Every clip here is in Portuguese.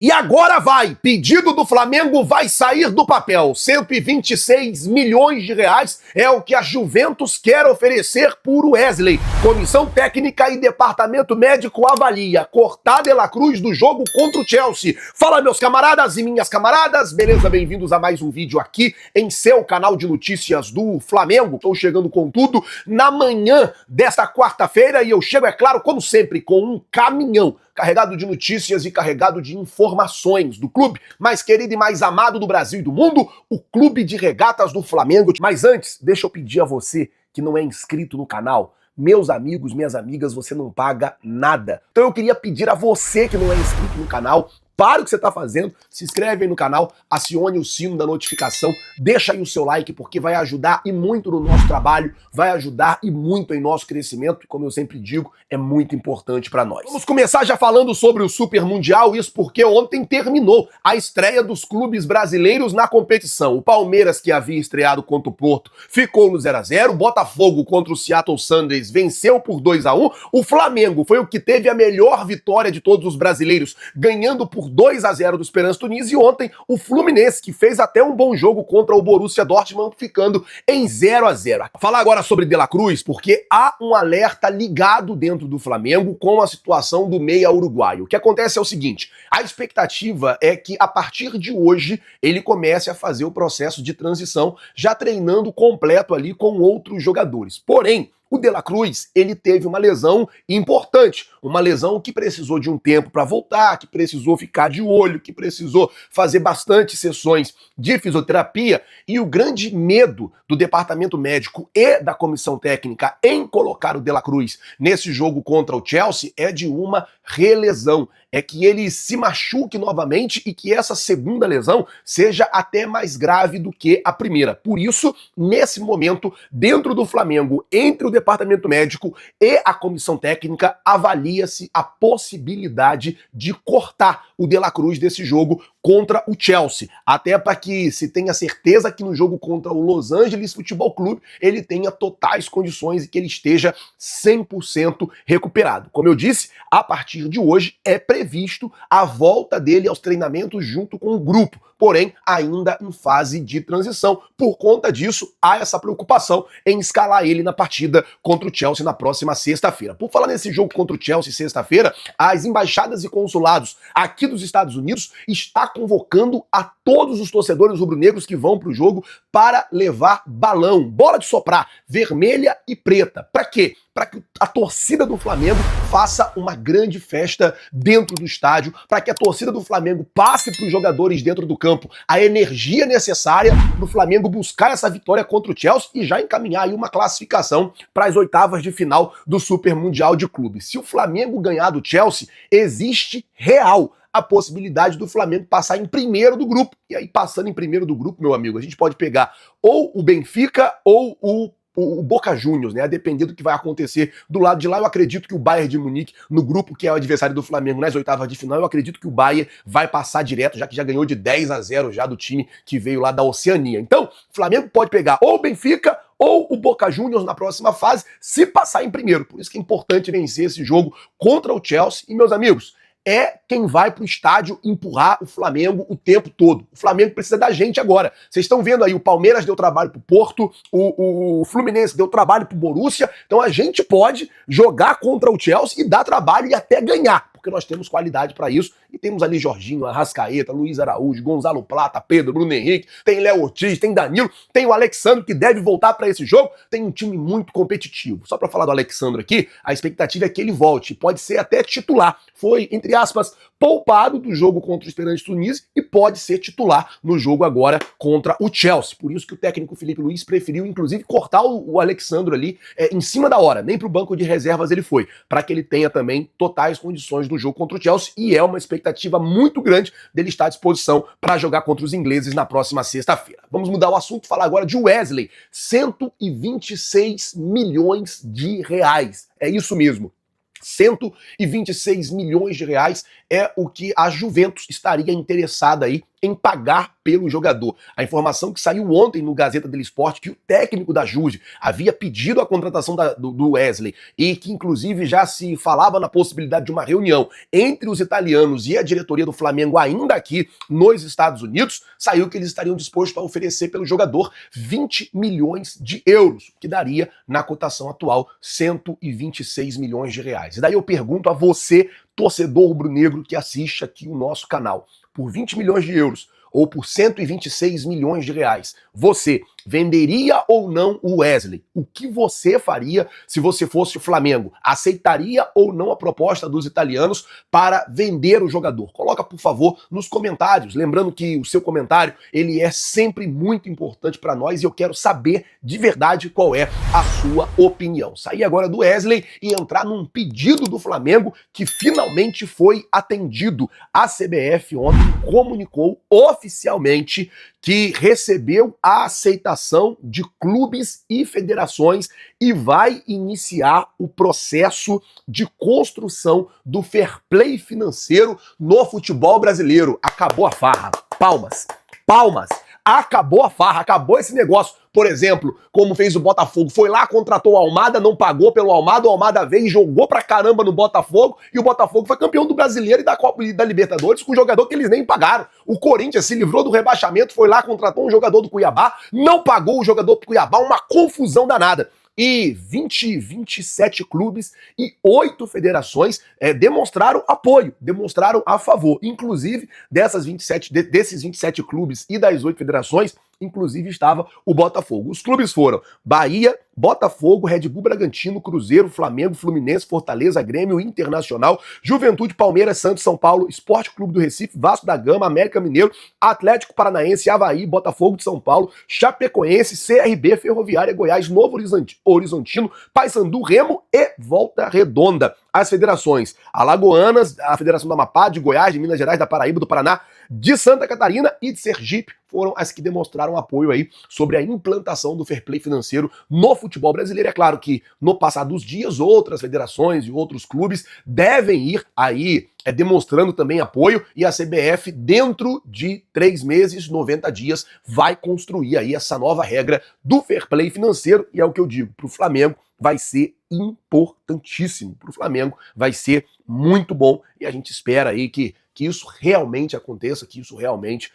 E agora vai! Pedido do Flamengo vai sair do papel. 126 milhões de reais é o que a Juventus quer oferecer por Wesley. Comissão técnica e departamento médico avalia cortar De La Cruz do jogo contra o Chelsea. Fala, meus camaradas e minhas camaradas, beleza? Bem-vindos a mais um vídeo aqui em seu canal de notícias do Flamengo. Estou chegando com tudo na manhã desta quarta-feira e eu chego, é claro, como sempre, com um caminhão carregado de notícias e carregado de informações do clube mais querido e mais amado do Brasil e do mundo, o Clube de Regatas do Flamengo. Mas antes, deixa eu pedir a você que não é inscrito no canal, meus amigos, minhas amigas, você não paga nada. Então eu queria pedir a você que não é inscrito no canal, para o que você está fazendo, se inscreve aí no canal, acione o sino da notificação, deixa aí o seu like, porque vai ajudar e muito no nosso trabalho, vai ajudar e muito em nosso crescimento, e como eu sempre digo, é muito importante para nós. Vamos começar já falando sobre o Super Mundial, isso porque ontem terminou a estreia dos clubes brasileiros na competição. O Palmeiras, que havia estreado contra o Porto, ficou no 0x0, o Botafogo contra o Seattle Sounders venceu por 2x1, o Flamengo foi o que teve a melhor vitória de todos os brasileiros, ganhando por 2x0 do Esperance Tunis, e ontem o Fluminense, que fez até um bom jogo contra o Borussia Dortmund, ficando em 0x0. Falar agora sobre De La Cruz, porque há um alerta ligado dentro do Flamengo com a situação do meia uruguaio. O que acontece é o seguinte, a expectativa é que a partir de hoje ele comece a fazer o processo de transição, já treinando completo ali com outros jogadores. Porém, o De La Cruz, ele teve uma lesão importante, uma lesão que precisou de um tempo para voltar, que precisou ficar de olho, que precisou fazer bastante sessões de fisioterapia, e o grande medo do departamento médico e da comissão técnica em colocar o De La Cruz nesse jogo contra o Chelsea é de uma relesão, é que ele se machuque novamente e que essa segunda lesão seja até mais grave do que a primeira. Por isso, nesse momento, dentro do Flamengo, entre o departamento médico e a comissão técnica, avalia-se a possibilidade de cortar o De La Cruz desse jogo contra o Chelsea, até para que se tenha certeza que no jogo contra o Los Angeles Futebol Clube ele tenha totais condições e que ele esteja 100% recuperado. Como eu disse, a partir de hoje é previsto a volta dele aos treinamentos junto com o grupo, porém ainda em fase de transição. Por conta disso, há essa preocupação em escalar ele na partida contra o Chelsea na próxima sexta-feira. Por falar nesse jogo contra o Chelsea sexta-feira, as embaixadas e consulados aqui dos Estados Unidos está convocando a todos os torcedores rubro-negros que vão para o jogo para levar balão, bola de soprar, vermelha e preta. Para quê? Para que a torcida do Flamengo faça uma grande festa dentro do estádio, para que a torcida do Flamengo passe para os jogadores dentro do campo a energia necessária para o Flamengo buscar essa vitória contra o Chelsea e já encaminhar aí uma classificação para as oitavas de final do Super Mundial de Clubes. Se o Flamengo ganhar do Chelsea, existe real a possibilidade do Flamengo passar em primeiro do grupo. E aí, passando em primeiro do grupo, meu amigo, a gente pode pegar ou o Benfica ou o Boca Juniors, né? A depender do que vai acontecer do lado de lá, eu acredito que o Bayern de Munique, no grupo que é o adversário do Flamengo nas oitavas de final, eu acredito que o Bayern vai passar direto, já que já ganhou de 10-0 já do time que veio lá da Oceania. Então, o Flamengo pode pegar ou o Benfica ou o Boca Juniors na próxima fase, se passar em primeiro. Por isso que é importante vencer esse jogo contra o Chelsea. E, meus amigos, é quem vai pro estádio empurrar o Flamengo o tempo todo. O Flamengo precisa da gente agora. Vocês estão vendo aí, o Palmeiras deu trabalho pro Porto, o Fluminense deu trabalho pro Borussia, então a gente pode jogar contra o Chelsea e dar trabalho e até ganhar, porque nós temos qualidade para isso, e temos ali Jorginho, Arrascaeta, Luiz Araújo, Gonzalo Plata, Pedro, Bruno Henrique, tem Léo Ortiz, tem Danilo, tem o Alexandre que deve voltar para esse jogo, tem um time muito competitivo. Só para falar do Alexandre aqui, a expectativa é que ele volte, pode ser até titular. Foi, entre aspas, poupado do jogo contra o Esperance Tunis e pode ser titular no jogo agora contra o Chelsea. Por isso que o técnico Felipe Luiz preferiu, inclusive, cortar o Alexandre ali em cima da hora. Nem pro banco de reservas ele foi, para que ele tenha também totais condições do jogo contra o Chelsea, e é uma expectativa muito grande dele estar à disposição para jogar contra os ingleses na próxima sexta-feira. Vamos mudar o assunto, falar agora de Wesley. 126 milhões de reais. É isso mesmo. 126 milhões de reais é o que a Juventus estaria interessada aí em pagar pelo jogador. A informação que saiu ontem no Gazeta dello Sport, que o técnico da Juve havia pedido a contratação do Wesley e que inclusive já se falava na possibilidade de uma reunião entre os italianos e a diretoria do Flamengo ainda aqui nos Estados Unidos, saiu que eles estariam dispostos a oferecer pelo jogador 20 milhões de euros, que daria, na cotação atual, 126 milhões de reais. E daí eu pergunto a você, torcedor rubro-negro que assiste aqui o nosso canal, por 20 milhões de euros ou por 126 milhões de reais, você venderia ou não o Wesley? O que você faria se você fosse o Flamengo? Aceitaria ou não a proposta dos italianos para vender o jogador? Coloca, por favor, nos comentários. Lembrando que o seu comentário, ele é sempre muito importante para nós e eu quero saber de verdade qual é a sua opinião. Sair agora do Wesley e entrar num pedido do Flamengo que finalmente foi atendido. A CBF ontem comunicou oficialmente que recebeu a aceitação de clubes e federações e vai iniciar o processo de construção do fair play financeiro no futebol brasileiro. Acabou a farra. Palmas. Palmas. Acabou a farra, acabou esse negócio. Por exemplo, como fez o Botafogo, foi lá, contratou o Almada, não pagou pelo Almada, o Almada veio e jogou pra caramba no Botafogo, e o Botafogo foi campeão do Brasileiro e da Copa e da Libertadores com um jogador que eles nem pagaram. O Corinthians se livrou do rebaixamento, foi lá, contratou um jogador do Cuiabá, não pagou o jogador do Cuiabá, uma confusão danada. E 27 clubes e 8 federações demonstraram apoio, demonstraram a favor. Inclusive, desses 27 clubes e das 8 federações, inclusive estava o Botafogo. Os clubes foram Bahia, Botafogo, Red Bull Bragantino, Cruzeiro, Flamengo, Fluminense, Fortaleza, Grêmio, Internacional, Juventude, Palmeiras, Santos, São Paulo, Esporte Clube do Recife, Vasco da Gama, América Mineiro, Atlético Paranaense, Avaí, Botafogo de São Paulo, Chapecoense, CRB, Ferroviária, Goiás, Novo Horizontino, Paysandu, Remo e Volta Redonda. As federações Alagoanas, a Federação do Amapá, de Goiás, de Minas Gerais, da Paraíba, do Paraná, de Santa Catarina e de Sergipe foram as que demonstraram apoio aí sobre a implantação do fair play financeiro no futebol brasileiro. É claro que no passar dos dias, outras federações e outros clubes devem ir aí demonstrando também apoio e a CBF, dentro de 3 meses, 90 dias, vai construir aí essa nova regra do fair play financeiro e é o que eu digo, para o Flamengo vai ser importantíssimo, para o Flamengo vai ser muito bom e a gente espera aí que isso realmente aconteça, que isso realmente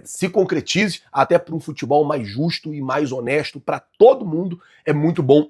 se concretize, até para um futebol mais justo e mais honesto para todo mundo. É muito bom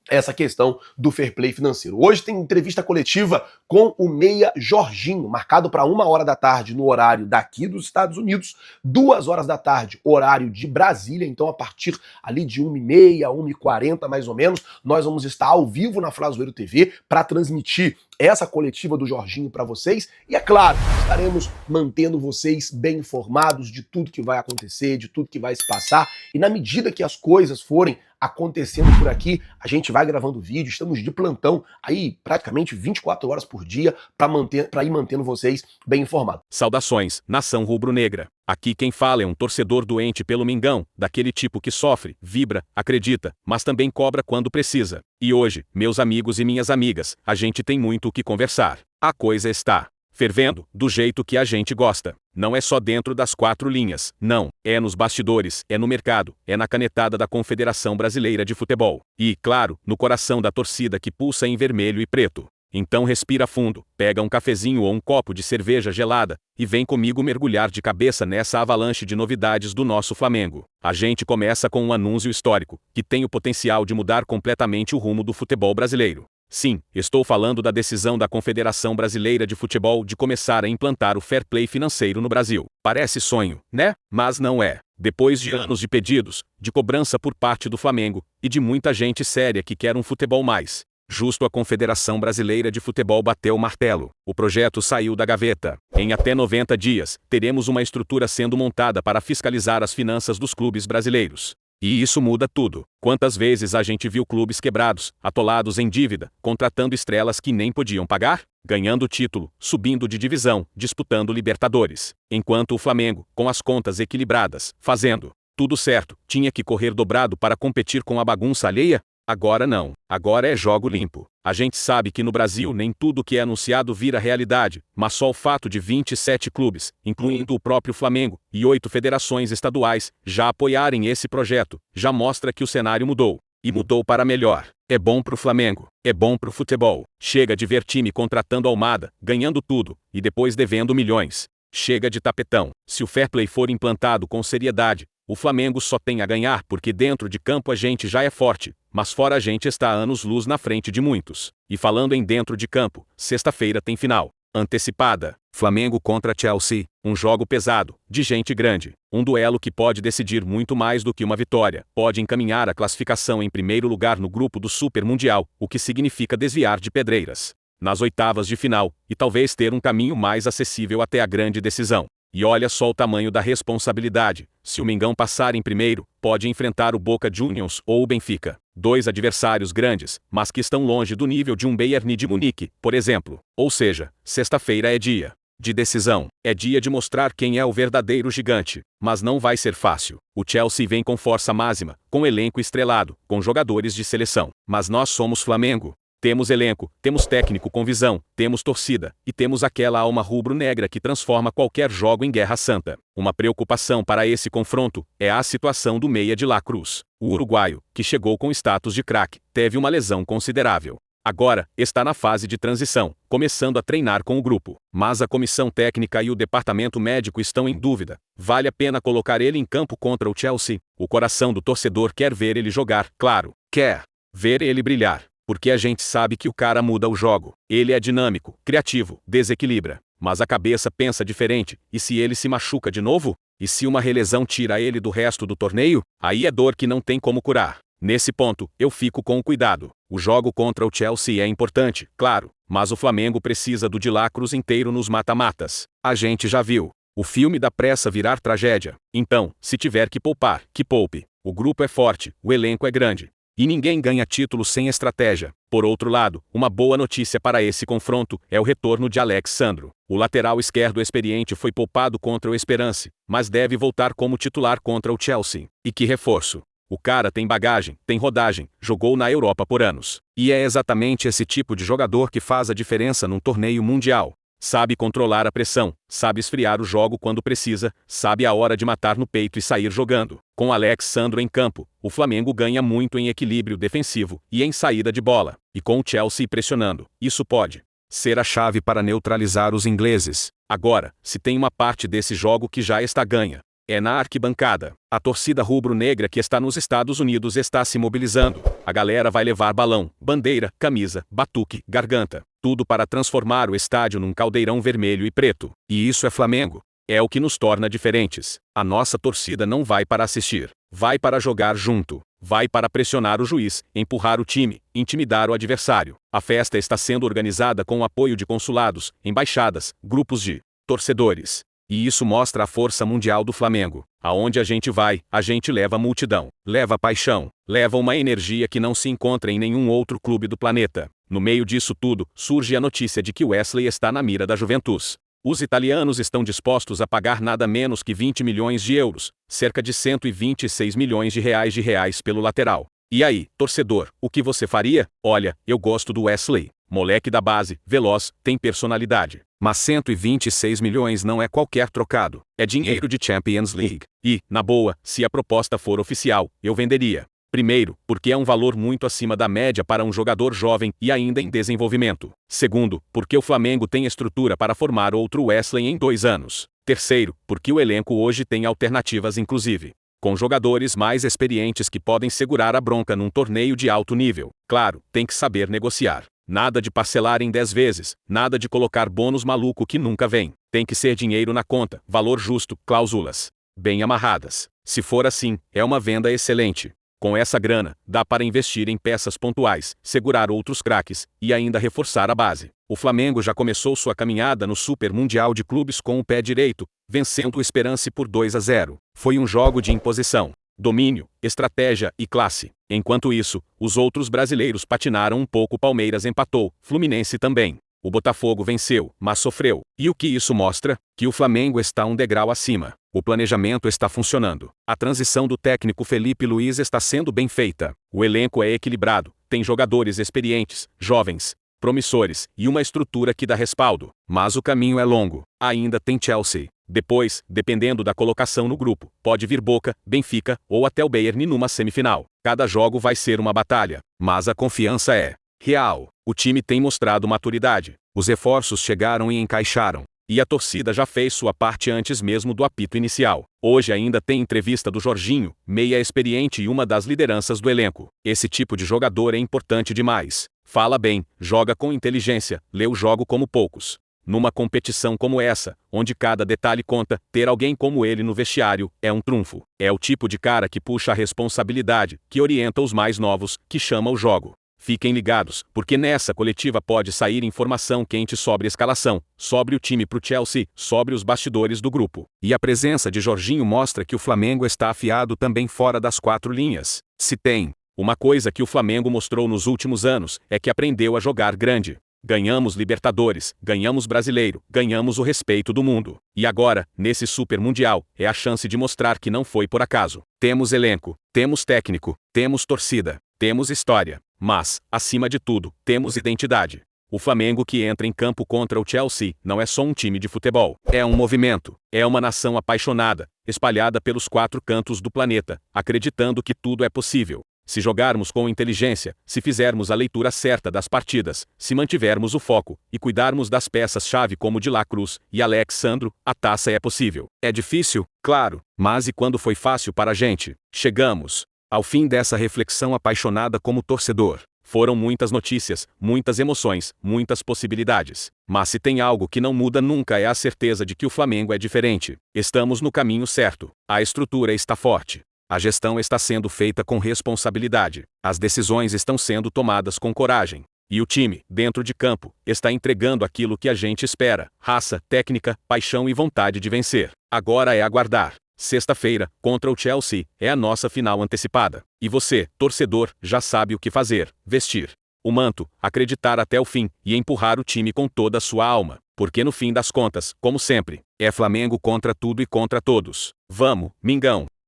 essa questão do fair play financeiro. Hoje tem entrevista coletiva com o meia Jorginho, marcado para 1h da tarde no horário daqui dos Estados Unidos, 2h da tarde, horário de Brasília, então a partir ali de 1h30, 1h40 mais ou menos, nós vamos estar ao vivo na Flazoeiro TV para transmitir essa coletiva do Jorginho para vocês e, é claro, estaremos mantendo vocês bem informados de tudo que vai acontecer, de tudo que vai se passar e na medida que as coisas forem acontecendo por aqui, a gente vai gravando vídeo, estamos de plantão aí praticamente 24 horas por dia para ir mantendo vocês bem informados. Saudações, nação rubro-negra. Aqui quem fala é um torcedor doente pelo Mengão, daquele tipo que sofre, vibra, acredita, mas também cobra quando precisa. E hoje, meus amigos e minhas amigas, a gente tem muito o que conversar. A coisa está fervendo, do jeito que a gente gosta. Não é só dentro das 4 linhas, não. É nos bastidores, é no mercado, é na canetada da Confederação Brasileira de Futebol. E, claro, no coração da torcida que pulsa em vermelho e preto. Então respira fundo, pega um cafezinho ou um copo de cerveja gelada e vem comigo mergulhar de cabeça nessa avalanche de novidades do nosso Flamengo. A gente começa com um anúncio histórico, que tem o potencial de mudar completamente o rumo do futebol brasileiro. Sim, estou falando da decisão da Confederação Brasileira de Futebol de começar a implantar o fair play financeiro no Brasil. Parece sonho, né? Mas não é. Depois de anos de pedidos, de cobrança por parte do Flamengo e de muita gente séria que quer um futebol mais justo, a Confederação Brasileira de Futebol bateu o martelo. O projeto saiu da gaveta. Em até 90 dias, teremos uma estrutura sendo montada para fiscalizar as finanças dos clubes brasileiros. E isso muda tudo. Quantas vezes a gente viu clubes quebrados, atolados em dívida, contratando estrelas que nem podiam pagar, ganhando título, subindo de divisão, disputando Libertadores. Enquanto o Flamengo, com as contas equilibradas, fazendo tudo certo, tinha que correr dobrado para competir com a bagunça alheia? Agora não. Agora é jogo limpo. A gente sabe que no Brasil nem tudo que é anunciado vira realidade, mas só o fato de 27 clubes, incluindo o próprio Flamengo, e 8 federações estaduais, já apoiarem esse projeto, já mostra que o cenário mudou. E mudou para melhor. É bom pro Flamengo, é bom pro futebol. Chega de ver time contratando Almada, ganhando tudo, e depois devendo milhões. Chega de tapetão. Se o fair play for implantado com seriedade, o Flamengo só tem a ganhar porque dentro de campo a gente já é forte, mas fora a gente está anos-luz na frente de muitos. E falando em dentro de campo, sexta-feira tem final. Antecipada. Flamengo contra Chelsea. Um jogo pesado, de gente grande. Um duelo que pode decidir muito mais do que uma vitória. Pode encaminhar a classificação em primeiro lugar no grupo do Super Mundial, o que significa desviar de pedreiras nas oitavas de final, e talvez ter um caminho mais acessível até a grande decisão. E olha só o tamanho da responsabilidade. Se o Mengão passar em primeiro, pode enfrentar o Boca Juniors ou o Benfica. 2 adversários grandes, mas que estão longe do nível de um Bayern de Munique, por exemplo. Ou seja, sexta-feira é dia de decisão. É dia de mostrar quem é o verdadeiro gigante. Mas não vai ser fácil. O Chelsea vem com força máxima, com elenco estrelado, com jogadores de seleção. Mas nós somos Flamengo. Temos elenco, temos técnico com visão, temos torcida, e temos aquela alma rubro-negra que transforma qualquer jogo em guerra santa. Uma preocupação para esse confronto é a situação do meia de La Cruz. O uruguaio, que chegou com status de craque, teve uma lesão considerável. Agora, está na fase de transição, começando a treinar com o grupo. Mas a comissão técnica e o departamento médico estão em dúvida. Vale a pena colocar ele em campo contra o Chelsea? O coração do torcedor quer ver ele jogar, claro. Quer ver ele brilhar. Porque a gente sabe que o cara muda o jogo. Ele é dinâmico, criativo, desequilibra. Mas a cabeça pensa diferente. E se ele se machuca de novo? E se uma relesão tira ele do resto do torneio? Aí é dor que não tem como curar. Nesse ponto, eu fico com cuidado. O jogo contra o Chelsea é importante, claro. Mas o Flamengo precisa do de La Cruz inteiro nos mata-matas. A gente já viu o filme da pressa virar tragédia. Então, se tiver que poupar, que poupe. O grupo é forte, o elenco é grande. E ninguém ganha título sem estratégia. Por outro lado, uma boa notícia para esse confronto é o retorno de Alex Sandro. O lateral esquerdo experiente foi poupado contra o Esperance, mas deve voltar como titular contra o Chelsea. E que reforço! O cara tem bagagem, tem rodagem, jogou na Europa por anos. E é exatamente esse tipo de jogador que faz a diferença num torneio mundial. Sabe controlar a pressão, sabe esfriar o jogo quando precisa, sabe a hora de matar no peito e sair jogando. Com Alex Sandro em campo, o Flamengo ganha muito em equilíbrio defensivo e em saída de bola. E com o Chelsea pressionando, isso pode ser a chave para neutralizar os ingleses. Agora, se tem uma parte desse jogo que já está ganha, é na arquibancada. A torcida rubro-negra que está nos Estados Unidos está se mobilizando. A galera vai levar balão, bandeira, camisa, batuque, garganta. Tudo para transformar o estádio num caldeirão vermelho e preto. E isso é Flamengo. É o que nos torna diferentes. A nossa torcida não vai para assistir. Vai para jogar junto. Vai para pressionar o juiz, empurrar o time, intimidar o adversário. A festa está sendo organizada com o apoio de consulados, embaixadas, grupos de torcedores. E isso mostra a força mundial do Flamengo. Aonde a gente vai, a gente leva multidão, leva paixão, leva uma energia que não se encontra em nenhum outro clube do planeta. No meio disso tudo, surge a notícia de que Wesley está na mira da Juventus. Os italianos estão dispostos a pagar nada menos que 20 milhões de euros, cerca de 126 milhões de reais pelo lateral. E aí, torcedor, o que você faria? Olha, eu gosto do Wesley. Moleque da base, veloz, tem personalidade. Mas 126 milhões não é qualquer trocado. É dinheiro de Champions League. E, na boa, se a proposta for oficial, eu venderia. Primeiro, porque é um valor muito acima da média para um jogador jovem e ainda em desenvolvimento. Segundo, porque o Flamengo tem estrutura para formar outro Wesley em 2 anos. Terceiro, porque o elenco hoje tem alternativas inclusive com jogadores mais experientes que podem segurar a bronca num torneio de alto nível. Claro, tem que saber negociar. Nada de parcelar em 10 vezes, nada de colocar bônus maluco que nunca vem. Tem que ser dinheiro na conta, valor justo, cláusulas bem amarradas. Se for assim, é uma venda excelente. Com essa grana, dá para investir em peças pontuais, segurar outros craques e ainda reforçar a base. O Flamengo já começou sua caminhada no Super Mundial de Clubes com o pé direito, vencendo o Esperance por 2-0. Foi um jogo de imposição, domínio, estratégia e classe. Enquanto isso, os outros brasileiros patinaram um pouco. Palmeiras empatou, Fluminense também. O Botafogo venceu, mas sofreu. E o que isso mostra? Que o Flamengo está um degrau acima. O planejamento está funcionando. A transição do técnico Felipe Luiz está sendo bem feita. O elenco é equilibrado, tem jogadores experientes, jovens, promissores e uma estrutura que dá respaldo. Mas o caminho é longo. Ainda tem Chelsea. Depois, dependendo da colocação no grupo, pode vir Boca, Benfica ou até o Bayern numa semifinal. Cada jogo vai ser uma batalha. Mas a confiança é real. O time tem mostrado maturidade. Os reforços chegaram e encaixaram. E a torcida já fez sua parte antes mesmo do apito inicial. Hoje ainda tem entrevista do Jorginho, meia experiente e uma das lideranças do elenco. Esse tipo de jogador é importante demais. Fala bem, joga com inteligência, lê o jogo como poucos. Numa competição como essa, onde cada detalhe conta, ter alguém como ele no vestiário é um trunfo. É o tipo de cara que puxa a responsabilidade, que orienta os mais novos, que chama o jogo. Fiquem ligados, porque nessa coletiva pode sair informação quente sobre escalação, sobre o time pro Chelsea, sobre os bastidores do grupo. E a presença de Jorginho mostra que o Flamengo está afiado também fora das quatro linhas. Se tem uma coisa que o Flamengo mostrou nos últimos anos, é que aprendeu a jogar grande. Ganhamos Libertadores, ganhamos Brasileiro, ganhamos o respeito do mundo. E agora, nesse Super Mundial, é a chance de mostrar que não foi por acaso. Temos elenco, temos técnico, temos torcida, temos história. Mas, acima de tudo, temos identidade. O Flamengo que entra em campo contra o Chelsea não é só um time de futebol. É um movimento. É uma nação apaixonada, espalhada pelos quatro cantos do planeta, acreditando que tudo é possível. Se jogarmos com inteligência, se fizermos a leitura certa das partidas, se mantivermos o foco e cuidarmos das peças-chave como de La Cruz e Alex Sandro, a taça é possível. É difícil? Claro. Mas e quando foi fácil para a gente? Chegamos ao fim dessa reflexão apaixonada como torcedor. Foram muitas notícias, muitas emoções, muitas possibilidades. Mas se tem algo que não muda nunca é a certeza de que o Flamengo é diferente. Estamos no caminho certo. A estrutura está forte. A gestão está sendo feita com responsabilidade. As decisões estão sendo tomadas com coragem. E o time, dentro de campo, está entregando aquilo que a gente espera: raça, técnica, paixão e vontade de vencer. Agora é aguardar. Sexta-feira, contra o Chelsea, é a nossa final antecipada. E você, torcedor, já sabe o que fazer: vestir o manto, acreditar até o fim e empurrar o time com toda a sua alma. Porque no fim das contas, como sempre, é Flamengo contra tudo e contra todos. Vamos, Mingão!